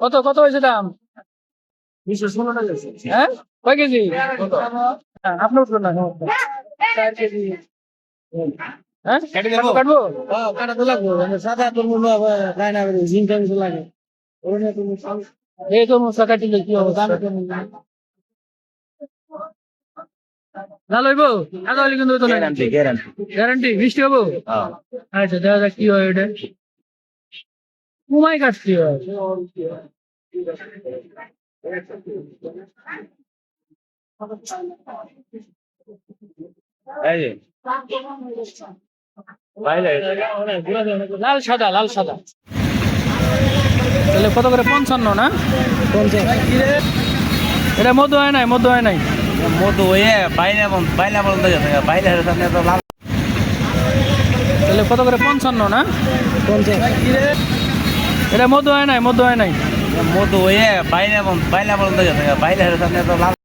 কত কত হয়েছে দাম? 216 টাকা আছে। হ্যাঁ, কয় কেজি? কত? হ্যাঁ, আপনি উঠবেন না, সমস্যা নেই। 4 কেজি। হ্যাঁ, কেটে দেবো? কাটবো? কাটা তো লাগবে। সাদা তরমুজ আবার খায় না, জিনকা মিশে লাগে। ওখানে তুমি এই তো মশলা কাটিলে কি হবে? দাম কেমন? ভালো হইবো? আগে হইলে কিন্তু হইতো না। গ্যারান্টি। গ্যারান্টি বৃষ্টি হবো? হ্যাঁ। আচ্ছা, দেখা যাক কি হয় এটা। কুমাই কাটছি হয়। এই যে বাইরে লাল সাদা, লাল সাদা। তাহলে কত করে? 55 না? 50 এটা মধু হয় নাই, মধু হয় নাই। মধু হয়ে বাইরে বাইরে বলতে গেছে বাইরে সামনে তো লাল তাহলে কত করে? 55 না? 50 এটা মধু হয় নাই, মধু হয় নাই। মধু হয়ে বাইরে বলতে গেছে বাইরে সামনে তো লাল